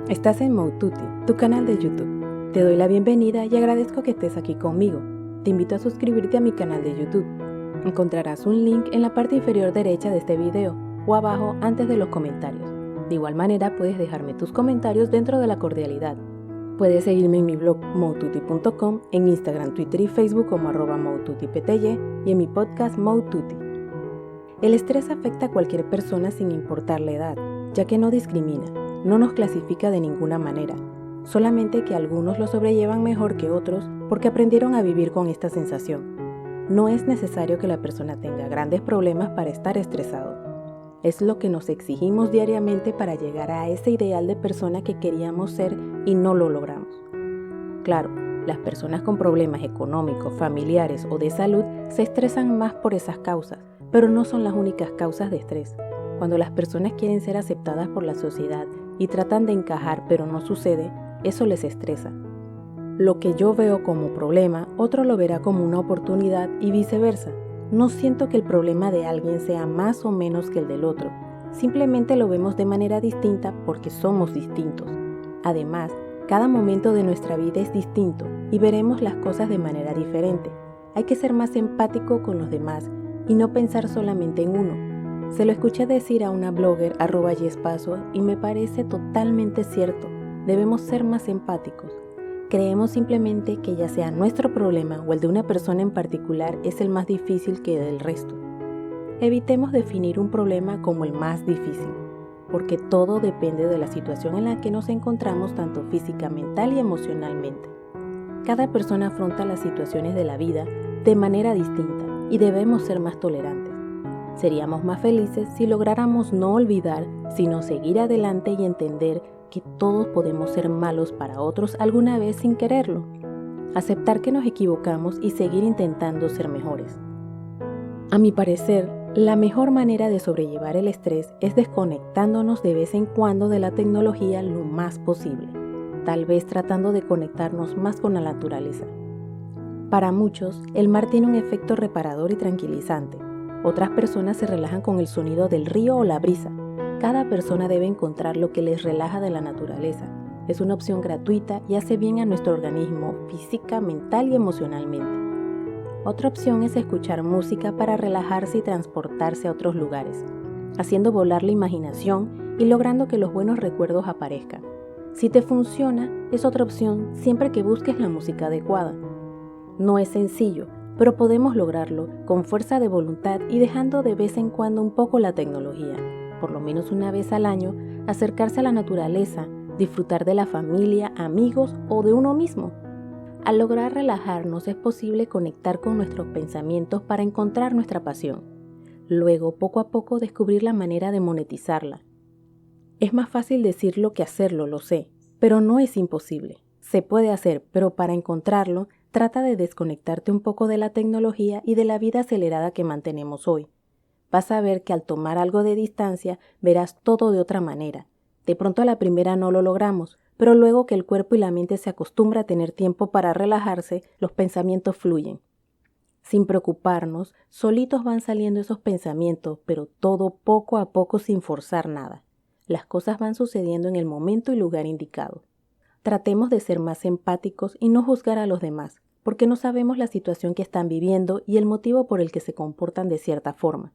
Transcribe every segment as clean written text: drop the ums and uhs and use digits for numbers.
Estás en Moututi, tu canal de YouTube. Te doy la bienvenida y agradezco que estés aquí conmigo. Te invito a suscribirte a mi canal de YouTube. Encontrarás un link en la parte inferior derecha de este video o abajo antes de los comentarios. De igual manera puedes dejarme tus comentarios dentro de la cordialidad. Puedes seguirme en mi blog moututi.com, en Instagram, Twitter y Facebook como @moututipty y en mi podcast Moututi. El estrés afecta a cualquier persona sin importar la edad, ya que no discrimina, no nos clasifica de ninguna manera, solamente que algunos lo sobrellevan mejor que otros porque aprendieron a vivir con esta sensación. No es necesario que la persona tenga grandes problemas para estar estresado. Es lo que nos exigimos diariamente para llegar a ese ideal de persona que queríamos ser y no lo logramos. Claro, las personas con problemas económicos, familiares o de salud se estresan más por esas causas, pero no son las únicas causas de estrés. Cuando las personas quieren ser aceptadas por la sociedad y tratan de encajar pero no sucede, eso les estresa. Lo que yo veo como problema, otro lo verá como una oportunidad y viceversa. No siento que el problema de alguien sea más o menos que el del otro, simplemente lo vemos de manera distinta porque somos distintos. Además, cada momento de nuestra vida es distinto y veremos las cosas de manera diferente. Hay que ser más empático con los demás y no pensar solamente en uno. Se lo escuché decir a una blogger @yespaso y me parece totalmente cierto. Debemos ser más empáticos. Creemos simplemente que ya sea nuestro problema o el de una persona en particular es el más difícil que del resto. Evitemos definir un problema como el más difícil, porque todo depende de la situación en la que nos encontramos tanto física, mental y emocionalmente. Cada persona afronta las situaciones de la vida de manera distinta y debemos ser más tolerantes. Seríamos más felices si lográramos no olvidar, sino seguir adelante y entender que todos podemos ser malos para otros alguna vez sin quererlo. Aceptar que nos equivocamos y seguir intentando ser mejores. A mi parecer, la mejor manera de sobrellevar el estrés es desconectándonos de vez en cuando de la tecnología lo más posible, tal vez tratando de conectarnos más con la naturaleza. Para muchos, el mar tiene un efecto reparador y tranquilizante. Otras personas se relajan con el sonido del río o la brisa. Cada persona debe encontrar lo que les relaja de la naturaleza. Es una opción gratuita y hace bien a nuestro organismo física, mental y emocionalmente. Otra opción es escuchar música para relajarse y transportarse a otros lugares, haciendo volar la imaginación y logrando que los buenos recuerdos aparezcan. Si te funciona, es otra opción siempre que busques la música adecuada. No es sencillo, pero podemos lograrlo con fuerza de voluntad y dejando de vez en cuando un poco la tecnología. Por lo menos una vez al año, acercarse a la naturaleza, disfrutar de la familia, amigos o de uno mismo. Al lograr relajarnos es posible conectar con nuestros pensamientos para encontrar nuestra pasión. Luego, poco a poco, descubrir la manera de monetizarla. Es más fácil decirlo que hacerlo, lo sé, pero no es imposible. Se puede hacer, pero para encontrarlo, trata de desconectarte un poco de la tecnología y de la vida acelerada que mantenemos hoy. Vas a ver que al tomar algo de distancia, verás todo de otra manera. De pronto a la primera no lo logramos, pero luego que el cuerpo y la mente se acostumbran a tener tiempo para relajarse, los pensamientos fluyen. Sin preocuparnos, solitos van saliendo esos pensamientos, pero todo poco a poco sin forzar nada. Las cosas van sucediendo en el momento y lugar indicado. Tratemos de ser más empáticos y no juzgar a los demás, porque no sabemos la situación que están viviendo y el motivo por el que se comportan de cierta forma.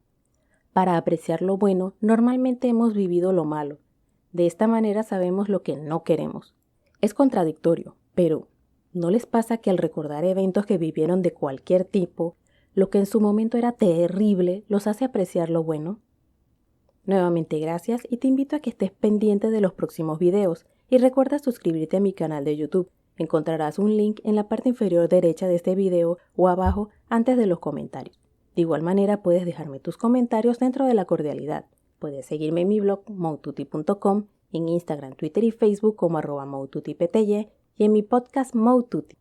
Para apreciar lo bueno, normalmente hemos vivido lo malo. De esta manera sabemos lo que no queremos. Es contradictorio, pero ¿no les pasa que al recordar eventos que vivieron de cualquier tipo, lo que en su momento era terrible los hace apreciar lo bueno? Nuevamente gracias y te invito a que estés pendiente de los próximos videos y recuerda suscribirte a mi canal de YouTube. Encontrarás un link en la parte inferior derecha de este video o abajo antes de los comentarios. De igual manera puedes dejarme tus comentarios dentro de la cordialidad. Puedes seguirme en mi blog moututi.com, en Instagram, Twitter y Facebook como @moututipty y en mi podcast Moututi.